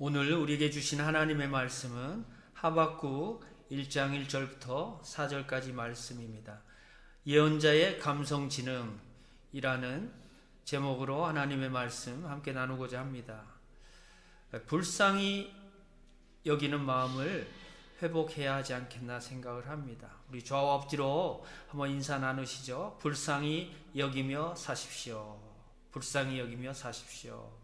오늘 우리에게 주신 하나님의 말씀은 하박국 1장 1절부터 4절까지 말씀입니다. 예언자의 감성지능이라는 제목으로 하나님의 말씀 함께 나누고자 합니다. 불쌍히 여기는 마음을 회복해야 하지 않겠나 생각을 합니다. 우리 좌우 엎드려 한번 인사 나누시죠. 불쌍히 여기며 사십시오. 불쌍히 여기며 사십시오.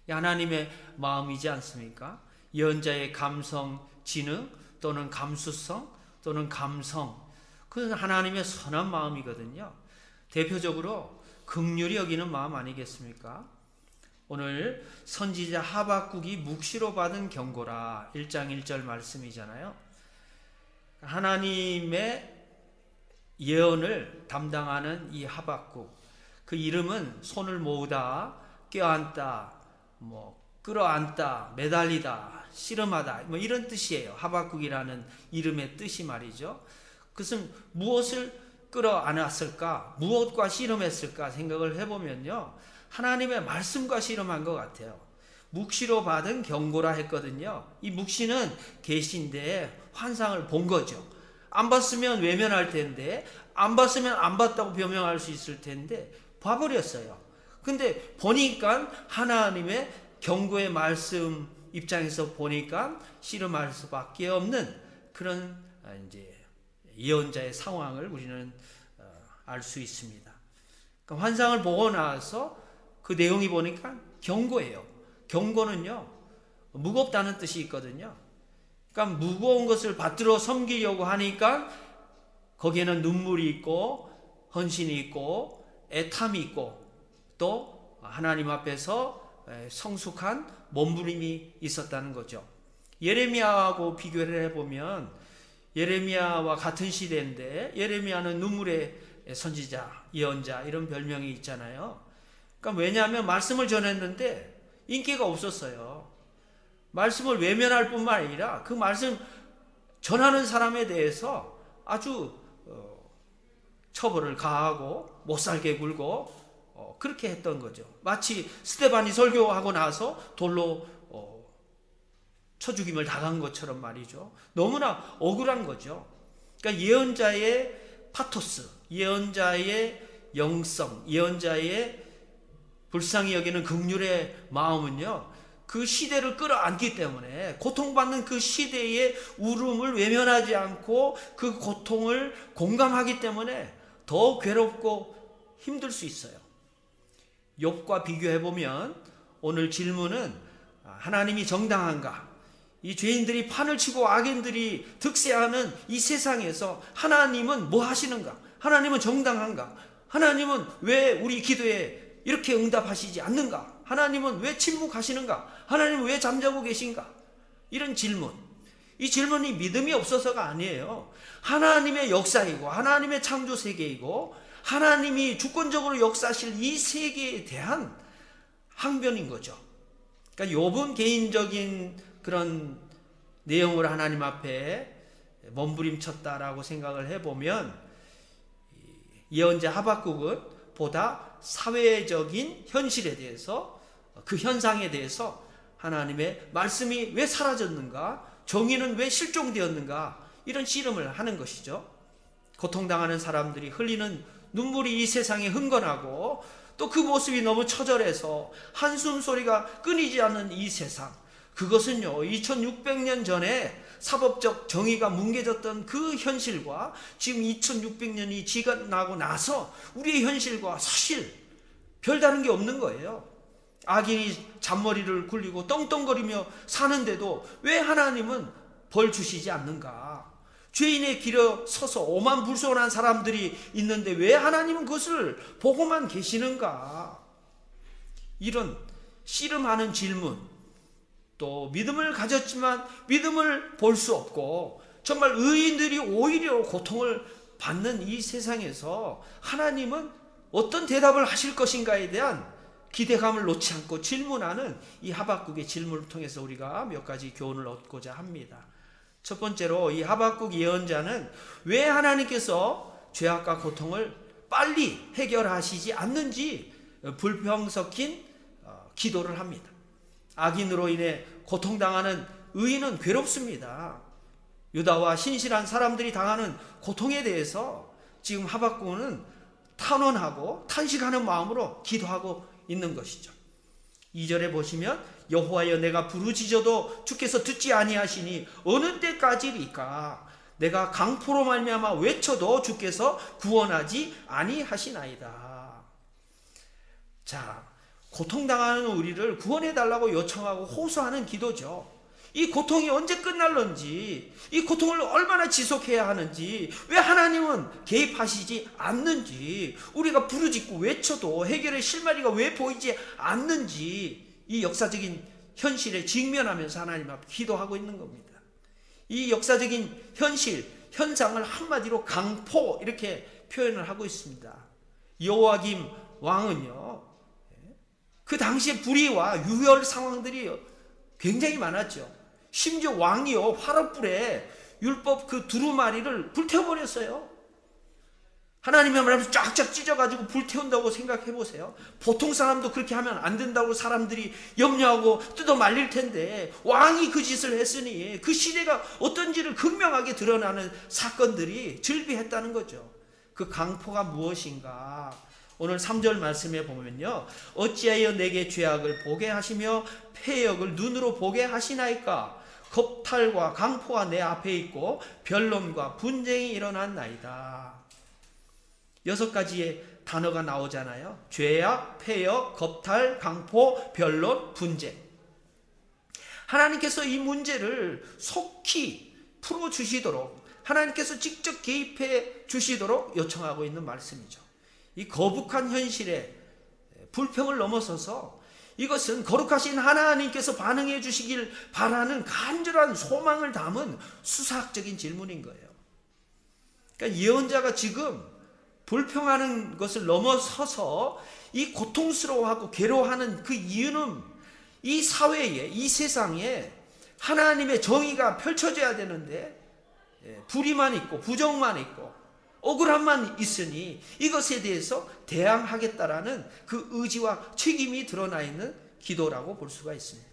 하나님의 마음이지 않습니까? 예언자의 감성, 지능 또는 감수성 또는 감성, 그건 하나님의 선한 마음이거든요. 대표적으로 긍휼히 여기는 마음 아니겠습니까? 오늘 선지자 하박국이 묵시로 받은 경고라 1장 1절 말씀이잖아요. 하나님의 예언을 담당하는 이 하박국, 그 이름은 손을 모으다, 껴안다, 끌어안다, 매달리다, 씨름하다, 이런 뜻이에요. 하박국이라는 이름의 뜻이 말이죠. 그것은 무엇을 끌어안았을까, 무엇과 씨름했을까 생각을 해보면요, 하나님의 말씀과 씨름한 것 같아요. 묵시로 받은 경고라 했거든요. 이 묵시는 계시인데 환상을 본 거죠. 안 봤으면 외면할 텐데, 안 봤으면 안 봤다고 변명할 수 있을 텐데 봐버렸어요. 근데 보니까 하나님의 경고의 말씀 입장에서 보니까 씨름할 수밖에 없는 그런 이제 예언자의 상황을 우리는 알 수 있습니다. 그러니까 환상을 보고 나서 그 내용이 보니까 경고예요. 경고는요, 무겁다는 뜻이 있거든요. 그러니까 무거운 것을 받들어 섬기려고 하니까 거기에는 눈물이 있고 헌신이 있고 애탐이 있고 또 하나님 앞에서 성숙한 몸부림이 있었다는 거죠. 예레미야하고 비교를 해보면 예레미야와 같은 시대인데 예레미야는 눈물의 선지자, 예언자 이런 별명이 있잖아요. 그러니까 왜냐하면 말씀을 전했는데 인기가 없었어요. 말씀을 외면할 뿐만 아니라 그 말씀 전하는 사람에 대해서 아주 처벌을 가하고 못살게 굴고 그렇게 했던 거죠. 마치 스데반이 설교하고 나서 돌로 쳐 죽임을 당한 것처럼 말이죠. 너무나 억울한 거죠. 그러니까 예언자의 파토스, 예언자의 영성, 예언자의 불쌍히 여기는 긍휼의 마음은요, 그 시대를 끌어안기 때문에 고통받는 그 시대의 울음을 외면하지 않고 그 고통을 공감하기 때문에 더 괴롭고 힘들 수 있어요. 욥과 비교해보면 오늘 질문은 하나님이 정당한가? 이 죄인들이 판을 치고 악인들이 득세하는 이 세상에서 하나님은 뭐 하시는가? 하나님은 정당한가? 하나님은 왜 우리 기도에 이렇게 응답하시지 않는가? 하나님은 왜 침묵하시는가? 하나님은 왜 잠자고 계신가? 이런 질문. 이 질문이 믿음이 없어서가 아니에요. 하나님의 역사이고 하나님의 창조 세계이고 하나님이 주권적으로 역사하실 이 세계에 대한 항변인 거죠. 그러니까 욥은 개인적인 그런 내용을 하나님 앞에 몸부림쳤다라고 생각을 해보면 예언자 하박국은 보다 사회적인 현실에 대해서, 그 현상에 대해서 하나님의 말씀이 왜 사라졌는가, 정의는 왜 실종되었는가, 이런 씨름을 하는 것이죠. 고통당하는 사람들이 흘리는 눈물이 이 세상에 흥건하고 또 그 모습이 너무 처절해서 한숨 소리가 끊이지 않는 이 세상, 그것은요 2600년 전에 사법적 정의가 뭉개졌던 그 현실과 지금 2600년이 지나고 나서 우리의 현실과 사실 별다른 게 없는 거예요. 악인이 잔머리를 굴리고 떵떵거리며 사는데도 왜 하나님은 벌 주시지 않는가? 죄인의 길에 서서 오만불손한 사람들이 있는데 왜 하나님은 그것을 보고만 계시는가? 이런 씨름하는 질문, 또 믿음을 가졌지만 믿음을 볼 수 없고 정말 의인들이 오히려 고통을 받는 이 세상에서 하나님은 어떤 대답을 하실 것인가에 대한 기대감을 놓지 않고 질문하는 이 하박국의 질문을 통해서 우리가 몇 가지 교훈을 얻고자 합니다. 첫 번째로 이 하박국 예언자는 왜 하나님께서 죄악과 고통을 빨리 해결하시지 않는지 불평 섞인 기도를 합니다. 악인으로 인해 고통당하는 의인은 괴롭습니다. 유다와 신실한 사람들이 당하는 고통에 대해서 지금 하박국은 탄원하고 탄식하는 마음으로 기도하고 있는 것이죠. 2절에 보시면 여호와여 내가 부르짖어도 주께서 듣지 아니하시니 어느 때까지리까? 내가 강포로 말미암아 외쳐도 주께서 구원하지 아니하시나이다. 자, 고통당하는 우리를 구원해달라고 요청하고 호소하는 기도죠. 이 고통이 언제 끝날런지, 이 고통을 얼마나 지속해야 하는지, 왜 하나님은 개입하시지 않는지, 우리가 부르짖고 외쳐도 해결의 실마리가 왜 보이지 않는지, 이 역사적인 현실에 직면하면서 하나님 앞에 기도하고 있는 겁니다. 이 역사적인 현상을 한마디로 강포 이렇게 표현을 하고 있습니다. 여호와김 왕은요, 그 당시에 불의와 유혈 상황들이 굉장히 많았죠. 심지어 왕이요, 화롯불에 율법 그 두루마리를 불태워버렸어요. 하나님의 말하면서 쫙쫙 찢어가지고 불태운다고 생각해 보세요. 보통 사람도 그렇게 하면 안 된다고 사람들이 염려하고 뜯어 말릴 텐데, 왕이 그 짓을 했으니 그 시대가 어떤지를 극명하게 드러나는 사건들이 즐비했다는 거죠. 그 강포가 무엇인가? 오늘 3절 말씀에 보면요, 어찌하여 내게 죄악을 보게 하시며 패역을 눈으로 보게 하시나이까? 겁탈과 강포가 내 앞에 있고 변론과 분쟁이 일어났나이다. 6가지의 단어가 나오잖아요. 죄악, 패역, 겁탈, 강포, 변론, 분쟁. 하나님께서 이 문제를 속히 풀어주시도록, 하나님께서 직접 개입해 주시도록 요청하고 있는 말씀이죠. 이 거북한 현실에 불평을 넘어서서 이것은 거룩하신 하나님께서 반응해 주시길 바라는 간절한 소망을 담은 수사학적인 질문인 거예요. 그러니까 예언자가 지금 불평하는 것을 넘어서서 이 고통스러워하고 괴로워하는 그 이유는 이 사회에, 이 세상에 하나님의 정의가 펼쳐져야 되는데 불의만 있고 부정만 있고 억울함만 있으니 이것에 대해서 대항하겠다라는 그 의지와 책임이 드러나 있는 기도라고 볼 수가 있습니다.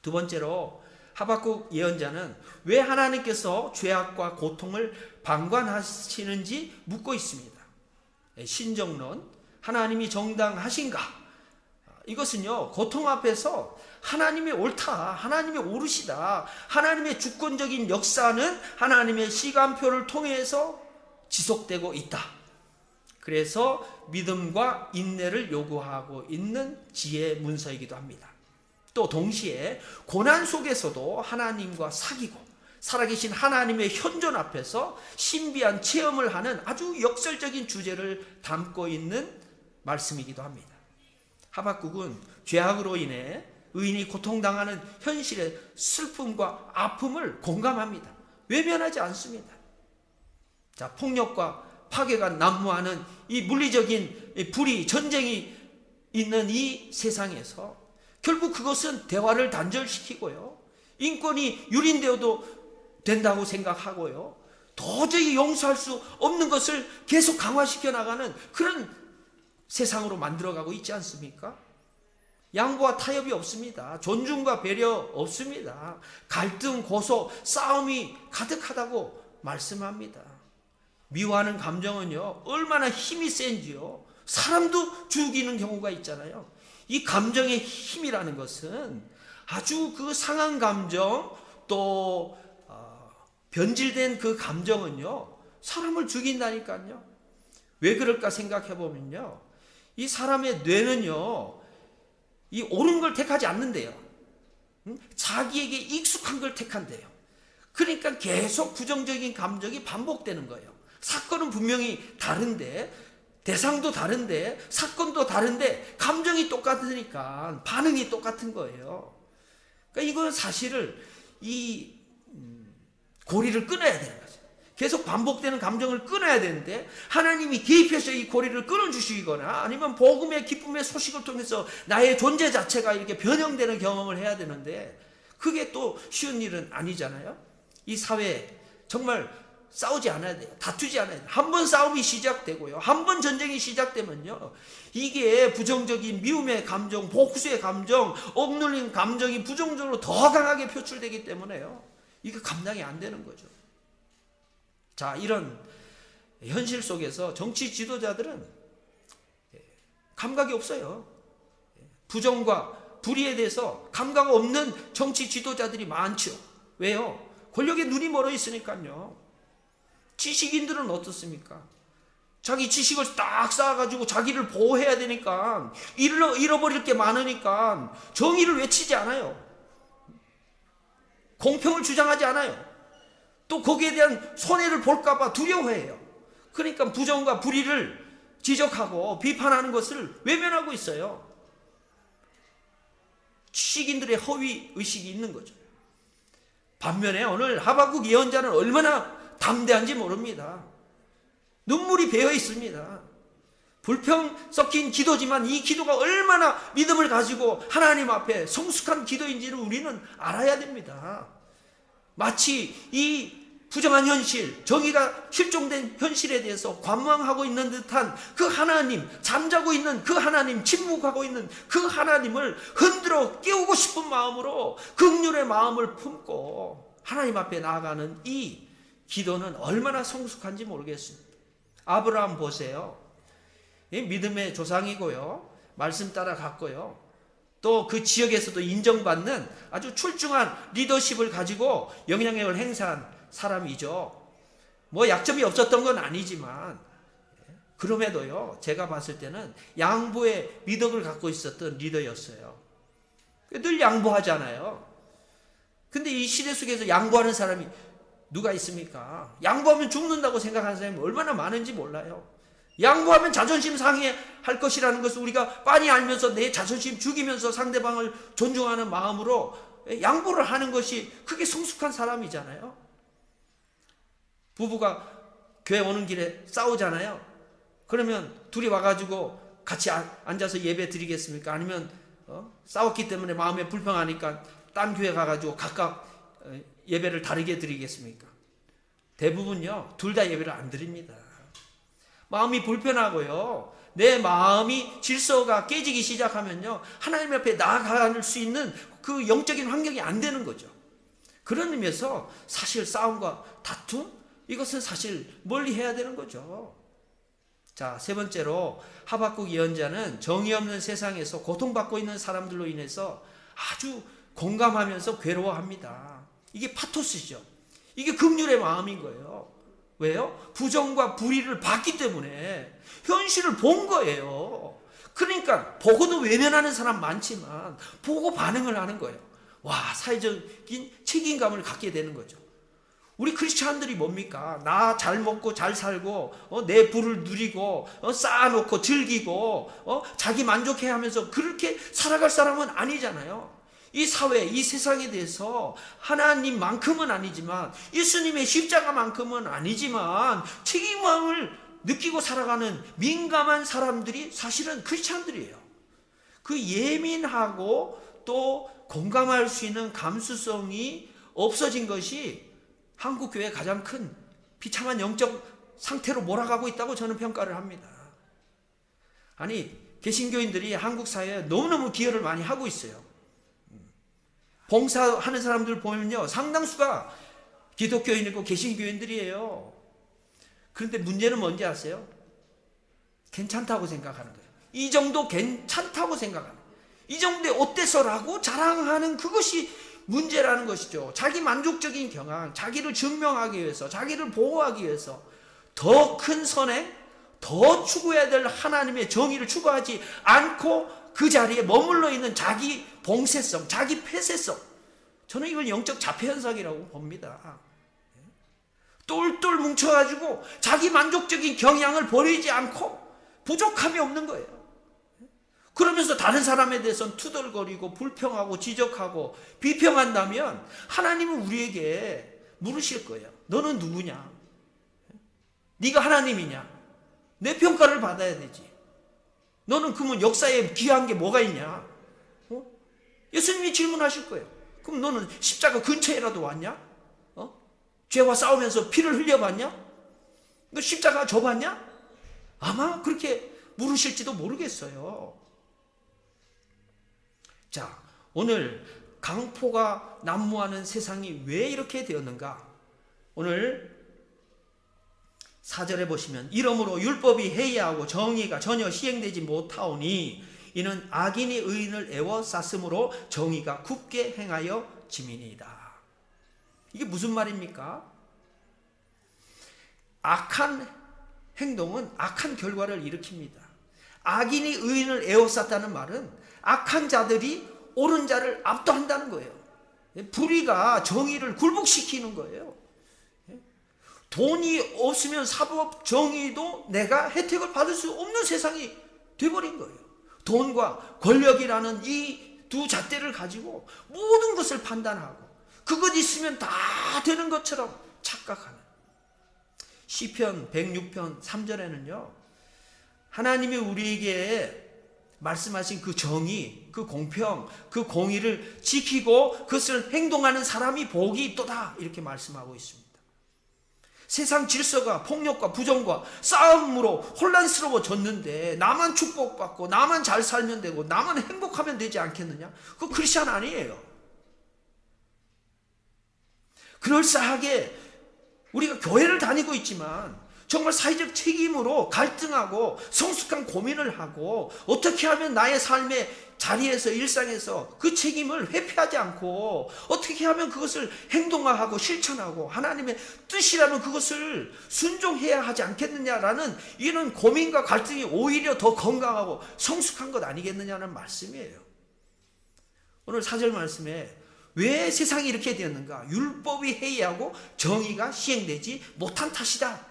두 번째로 하박국 예언자는 왜 하나님께서 죄악과 고통을 방관하시는지 묻고 있습니다. 신정론, 하나님이 정당하신가? 이것은요, 고통 앞에서 하나님이 옳다, 하나님이 옳으시다, 하나님의 주권적인 역사는 하나님의 시간표를 통해서 지속되고 있다. 그래서 믿음과 인내를 요구하고 있는 지혜 문서이기도 합니다. 또 동시에 고난 속에서도 하나님과 사귀고 살아계신 하나님의 현존 앞에서 신비한 체험을 하는 아주 역설적인 주제를 담고 있는 말씀이기도 합니다. 하박국은 죄악으로 인해 의인이 고통당하는 현실의 슬픔과 아픔을 공감합니다. 외면하지 않습니다. 자, 폭력과 파괴가 난무하는 이 물리적인 불의, 전쟁이 있는 이 세상에서 결국 그것은 대화를 단절시키고요, 인권이 유린되어도 된다고 생각하고요, 도저히 용서할 수 없는 것을 계속 강화시켜 나가는 그런 세상으로 만들어가고 있지 않습니까? 양보와 타협이 없습니다. 존중과 배려 없습니다. 갈등, 고소, 싸움이 가득하다고 말씀합니다. 미워하는 감정은요, 얼마나 힘이 센지요, 사람도 죽이는 경우가 있잖아요. 이 감정의 힘이라는 것은 아주 그 상한 감정, 또 변질된 그 감정은요, 사람을 죽인다니까요. 왜 그럴까 생각해 보면요, 이 사람의 뇌는요, 이 옳은 걸 택하지 않는데요, 자기에게 익숙한 걸 택한대요. 그러니까 계속 부정적인 감정이 반복되는 거예요. 사건은 분명히 다른데, 대상도 다른데, 사건도 다른데 감정이 똑같으니까 반응이 똑같은 거예요. 그러니까 이건 사실을 이 고리를 끊어야 되는 거죠. 계속 반복되는 감정을 끊어야 되는데 하나님이 개입해서 이 고리를 끊어주시거나 아니면 복음의 기쁨의 소식을 통해서 나의 존재 자체가 이렇게 변형되는 경험을 해야 되는데 그게 또 쉬운 일은 아니잖아요. 이 사회에 정말 싸우지 않아야 돼요. 다투지 않아야 돼요. 한 번 싸움이 시작되고요. 한 번 전쟁이 시작되면요. 이게 부정적인 미움의 감정, 복수의 감정, 억눌린 감정이 부정적으로 더 강하게 표출되기 때문에요. 이게 감당이 안 되는 거죠. 자, 이런 현실 속에서 정치 지도자들은 감각이 없어요. 부정과 불의에 대해서 감각 없는 정치 지도자들이 많죠. 왜요? 권력에 눈이 멀어 있으니까요. 지식인들은 어떻습니까? 자기 지식을 딱 쌓아가지고 자기를 보호해야 되니까 잃어버릴 게 많으니까 정의를 외치지 않아요. 공평을 주장하지 않아요. 또 거기에 대한 손해를 볼까봐 두려워해요. 그러니까 부정과 불의를 지적하고 비판하는 것을 외면하고 있어요. 지식인들의 허위 의식이 있는 거죠. 반면에 오늘 하박국 예언자는 얼마나 담대한지 모릅니다. 눈물이 배어 있습니다. 불평 섞인 기도지만 이 기도가 얼마나 믿음을 가지고 하나님 앞에 성숙한 기도인지를 우리는 알아야 됩니다. 마치 이 부정한 현실, 정의가 실종된 현실에 대해서 관망하고 있는 듯한 그 하나님, 잠자고 있는 그 하나님, 침묵하고 있는 그 하나님을 흔들어 깨우고 싶은 마음으로 긍휼의 마음을 품고 하나님 앞에 나아가는 이 기도는 얼마나 성숙한지 모르겠습니다. 아브라함 보세요. 믿음의 조상이고요. 말씀 따라갔고요. 또 그 지역에서도 인정받는 아주 출중한 리더십을 가지고 영향력을 행사한 사람이죠. 뭐 약점이 없었던 건 아니지만 그럼에도요, 제가 봤을 때는 양보의 미덕을 갖고 있었던 리더였어요. 늘 양보하잖아요. 근데 이 시대 속에서 양보하는 사람이 누가 있습니까? 양보하면 죽는다고 생각하는 사람이 얼마나 많은지 몰라요. 양보하면 자존심 상해할 것이라는 것을 우리가 빤히 알면서 내 자존심 죽이면서 상대방을 존중하는 마음으로 양보를 하는 것이 그게 성숙한 사람이잖아요. 부부가 교회 오는 길에 싸우잖아요. 그러면 둘이 와가지고 같이 앉아서 예배 드리겠습니까? 아니면 싸웠기 때문에 마음에 불평하니까 딴 교회 가가지고 각각 예배를 다르게 드리겠습니까? 대부분요, 둘 다 예배를 안 드립니다. 마음이 불편하고요, 내 마음이 질서가 깨지기 시작하면요, 하나님 앞에 나아갈 수 있는 그 영적인 환경이 안 되는 거죠. 그런 의미에서 사실 싸움과 다툼, 이것은 사실 멀리 해야 되는 거죠. 자, 세 번째로 하박국 예언자는 정의 없는 세상에서 고통받고 있는 사람들로 인해서 아주 공감하면서 괴로워합니다. 이게 파토스죠. 이게 긍휼의 마음인 거예요. 왜요? 부정과 불의를 봤기 때문에 현실을 본 거예요. 그러니까 보고도 외면하는 사람 많지만 보고 반응을 하는 거예요. 와, 사회적인 책임감을 갖게 되는 거죠. 우리 크리스찬들이 뭡니까? 나 잘 먹고 잘 살고 내 부를 누리고 쌓아놓고 즐기고 자기 만족해 하면서 그렇게 살아갈 사람은 아니잖아요. 이 사회, 이 세상에 대해서 하나님만큼은 아니지만 예수님의 십자가만큼은 아니지만 책임감을 느끼고 살아가는 민감한 사람들이 사실은 크리스찬들이에요. 그 예민하고 또 공감할 수 있는 감수성이 없어진 것이 한국 교회의 가장 큰 비참한 영적 상태로 몰아가고 있다고 저는 평가를 합니다. 아니, 개신교인들이 한국 사회에 너무너무 기여를 많이 하고 있어요. 봉사하는 사람들 보면요, 상당수가 기독교인이고 개신교인들이에요. 그런데 문제는 뭔지 아세요? 괜찮다고 생각하는 거예요. 이 정도 괜찮다고 생각하는 거예요. 이 정도에 어때서라고 자랑하는 그것이 문제라는 것이죠. 자기 만족적인 경향, 자기를 증명하기 위해서, 자기를 보호하기 위해서 더 큰 선행, 더 추구해야 될 하나님의 정의를 추구하지 않고 그 자리에 머물러 있는 자기 봉쇄성, 자기 폐쇄성, 저는 이걸 영적 자폐현상이라고 봅니다. 똘똘 뭉쳐가지고 자기 만족적인 경향을 버리지 않고 부족함이 없는 거예요. 그러면서 다른 사람에 대해서는 투덜거리고 불평하고 지적하고 비평한다면 하나님은 우리에게 물으실 거예요. 너는 누구냐? 네가 하나님이냐? 내 평가를 받아야 되지. 너는 그러면 역사에 귀한 게 뭐가 있냐? 예수님이 질문하실 거예요. 그럼 너는 십자가 근처에라도 왔냐? 죄와 싸우면서 피를 흘려봤냐? 너 십자가 져봤냐? 아마 그렇게 물으실지도 모르겠어요. 자, 오늘 강포가 난무하는 세상이 왜 이렇게 되었는가? 오늘 4절에 보시면 이러므로 율법이 해이하고 정의가 전혀 시행되지 못하오니 이는 악인이 의인을 애워쌌으므로 정의가 굽게 행하여 짐이니이다. 이게 무슨 말입니까? 악한 행동은 악한 결과를 일으킵니다. 악인이 의인을 애워쌌다는 말은 악한 자들이 옳은 자를 압도한다는 거예요. 불의가 정의를 굴복시키는 거예요. 돈이 없으면 사법 정의도 내가 혜택을 받을 수 없는 세상이 돼버린 거예요. 돈과 권력이라는 이 두 잣대를 가지고 모든 것을 판단하고 그것 있으면 다 되는 것처럼 착각하는. 시편 106편 3절에는요. 하나님이 우리에게 말씀하신 그 정의, 그 공평, 그 공의를 지키고 그것을 행동하는 사람이 복이 있도다 이렇게 말씀하고 있습니다. 세상 질서가 폭력과 부정과 싸움으로 혼란스러워졌는데 나만 축복받고 나만 잘 살면 되고 나만 행복하면 되지 않겠느냐? 그거 크리스찬 아니에요. 그럴싸하게 우리가 교회를 다니고 있지만 정말 사회적 책임으로 갈등하고 성숙한 고민을 하고 어떻게 하면 나의 삶의 자리에서 일상에서 그 책임을 회피하지 않고 어떻게 하면 그것을 행동화하고 실천하고 하나님의 뜻이라면 그것을 순종해야 하지 않겠느냐라는 이런 고민과 갈등이 오히려 더 건강하고 성숙한 것 아니겠느냐는 말씀이에요. 오늘 4절 말씀에 왜 세상이 이렇게 되었는가? 율법이 해이하고 정의가 시행되지 못한 탓이다.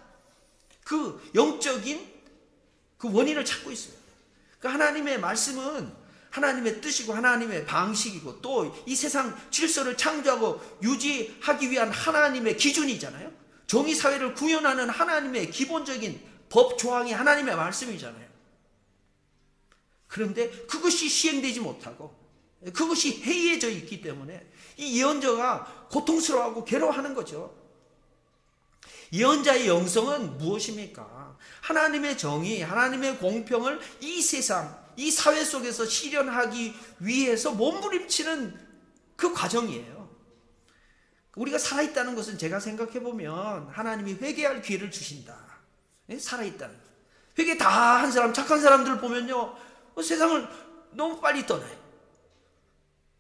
그 영적인 그 원인을 찾고 있습니다. 그러니까 하나님의 말씀은 하나님의 뜻이고 하나님의 방식이고 또 이 세상 질서를 창조하고 유지하기 위한 하나님의 기준이잖아요. 정의사회를 구현하는 하나님의 기본적인 법 조항이 하나님의 말씀이잖아요. 그런데 그것이 시행되지 못하고 그것이 해이해져 있기 때문에 이 예언자가 고통스러워하고 괴로워하는 거죠. 예언자의 영성은 무엇입니까? 하나님의 정의, 하나님의 공평을 이 세상, 이 사회 속에서 실현하기 위해서 몸부림치는 그 과정이에요. 우리가 살아있다는 것은 제가 생각해보면 하나님이 회개할 기회를 주신다. 살아있다는 것. 회개 다 한 사람, 착한 사람들 보면요, 세상을 너무 빨리 떠나요.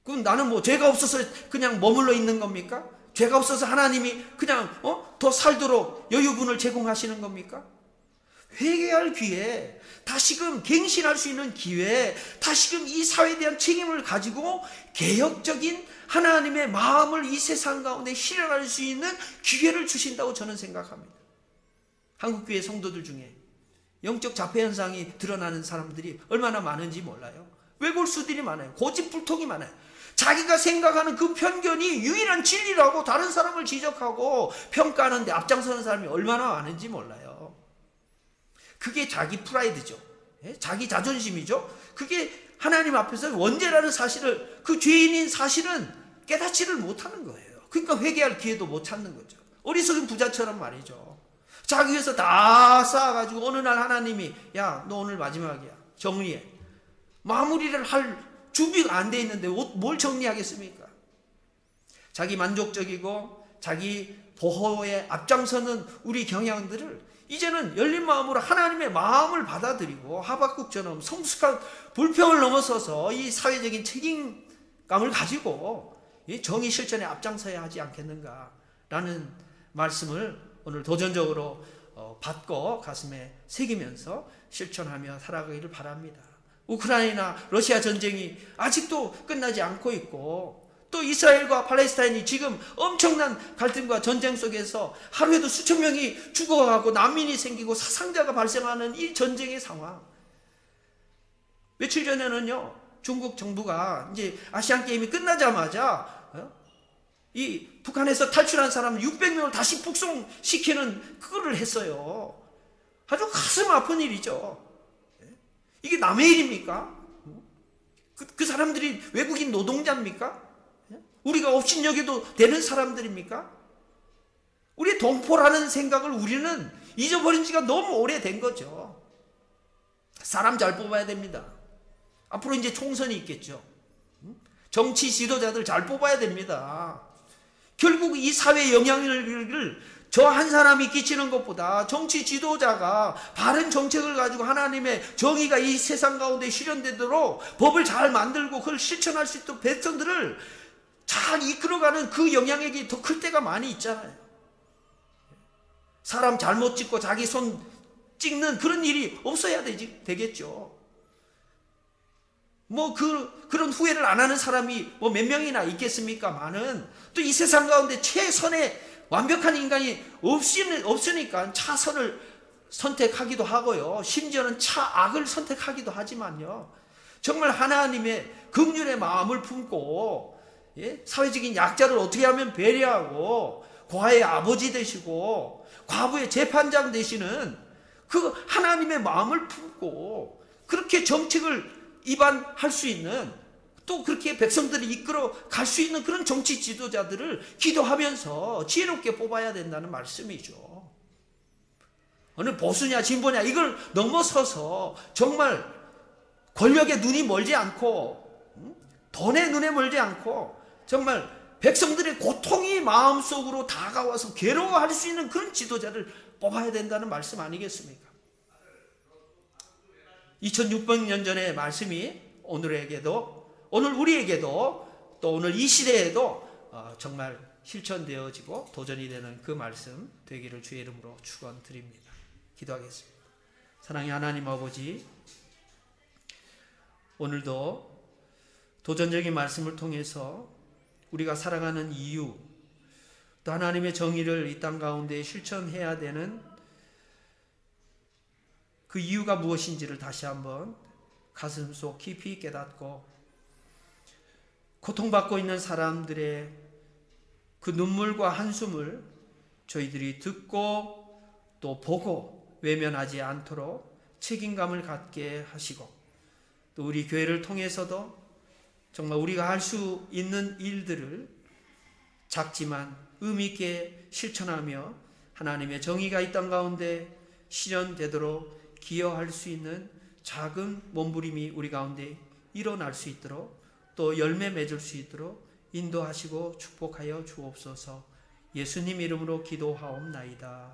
그럼 나는 뭐 죄가 없어서 그냥 머물러 있는 겁니까? 죄가 없어서 하나님이 그냥 더 살도록 여유분을 제공하시는 겁니까? 회개할 기회, 다시금 갱신할 수 있는 기회, 다시금 이 사회에 대한 책임을 가지고 개혁적인 하나님의 마음을 이 세상 가운데 실현할 수 있는 기회를 주신다고 저는 생각합니다. 한국교회 성도들 중에 영적 자폐 현상이 드러나는 사람들이 얼마나 많은지 몰라요. 외골수들이 많아요. 고집불통이 많아요. 자기가 생각하는 그 편견이 유일한 진리라고 다른 사람을 지적하고 평가하는데 앞장서는 사람이 얼마나 많은지 몰라요. 그게 자기 프라이드죠. 자기 자존심이죠. 그게 하나님 앞에서 원죄라는 사실을, 그 죄인인 사실은 깨닫지를 못하는 거예요. 그러니까 회개할 기회도 못 찾는 거죠. 어리석은 부자처럼 말이죠. 자기 위해서 다 쌓아가지고 어느 날 하나님이 야, 너 오늘 마지막이야. 정리해. 마무리를 할 준비가 안 돼 있는데 뭘 정리하겠습니까? 자기 만족적이고 자기 보호에 앞장서는 우리 경향들을 이제는 열린 마음으로 하나님의 마음을 받아들이고 하박국처럼 성숙한 불평을 넘어서서 이 사회적인 책임감을 가지고 이 정의 실천에 앞장서야 하지 않겠는가라는 말씀을 오늘 도전적으로 받고 가슴에 새기면서 실천하며 살아가기를 바랍니다. 우크라이나 러시아 전쟁이 아직도 끝나지 않고 있고 또 이스라엘과 팔레스타인이 지금 엄청난 갈등과 전쟁 속에서 하루에도 수천 명이 죽어가고 난민이 생기고 사상자가 발생하는 이 전쟁의 상황. 며칠 전에는요, 중국 정부가 이제 아시안 게임이 끝나자마자 이 북한에서 탈출한 사람 600명을 다시 북송시키는 그거를 했어요. 아주 가슴 아픈 일이죠. 이게 남의 일입니까? 그 사람들이 외국인 노동자입니까? 우리가 업신여겨도 되는 사람들입니까? 우리 동포라는 생각을 우리는 잊어버린 지가 너무 오래된 거죠. 사람 잘 뽑아야 됩니다. 앞으로 이제 총선이 있겠죠. 정치 지도자들 잘 뽑아야 됩니다. 결국 이 사회 영향력을 저 한 사람이 끼치는 것보다 정치 지도자가 바른 정책을 가지고 하나님의 정의가 이 세상 가운데 실현되도록 법을 잘 만들고 그걸 실천할 수 있도록 백성들을 잘 이끌어가는 그 영향력이 더 클 때가 많이 있잖아요. 사람 잘못 찍고 자기 손 찍는 그런 일이 없어야 되겠죠. 그런 후회를 안 하는 사람이 몇 명이나 있겠습니까만은 또 이 세상 가운데 최선의 완벽한 인간이 없으니까 차선을 선택하기도 하고요. 심지어는 차악을 선택하기도 하지만요. 정말 하나님의 긍휼의 마음을 품고 사회적인 약자를 어떻게 하면 배려하고 고아의 아버지 되시고 과부의 재판장 되시는 그 하나님의 마음을 품고 그렇게 정책을 입안할 수 있는 또 그렇게 백성들을 이끌어 갈 수 있는 그런 정치 지도자들을 기도하면서 지혜롭게 뽑아야 된다는 말씀이죠. 어느 보수냐 진보냐 이걸 넘어서서 정말 권력에 눈이 멀지 않고 돈에 눈에 멀지 않고 정말 백성들의 고통이 마음속으로 다가와서 괴로워할 수 있는 그런 지도자를 뽑아야 된다는 말씀 아니겠습니까? 2600년 전의 말씀이 오늘 우리에게도 또 오늘 이 시대에도 정말 실천되어지고 도전이 되는 그 말씀 되기를 주의 이름으로 축원드립니다. 기도하겠습니다. 사랑의 하나님 아버지, 오늘도 도전적인 말씀을 통해서 우리가 살아가는 이유, 또 하나님의 정의를 이 땅 가운데 실천해야 되는 그 이유가 무엇인지를 다시 한번 가슴속 깊이 깨닫고 고통받고 있는 사람들의 그 눈물과 한숨을 저희들이 듣고 또 보고 외면하지 않도록 책임감을 갖게 하시고 또 우리 교회를 통해서도 정말 우리가 할 수 있는 일들을 작지만 의미 있게 실천하며 하나님의 정의가 이 땅 가운데 실현되도록 기여할 수 있는 작은 몸부림이 우리 가운데 일어날 수 있도록 또 열매 맺을 수 있도록 인도하시고 축복하여 주옵소서. 예수님 이름으로 기도하옵나이다.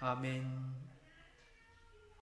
아멘.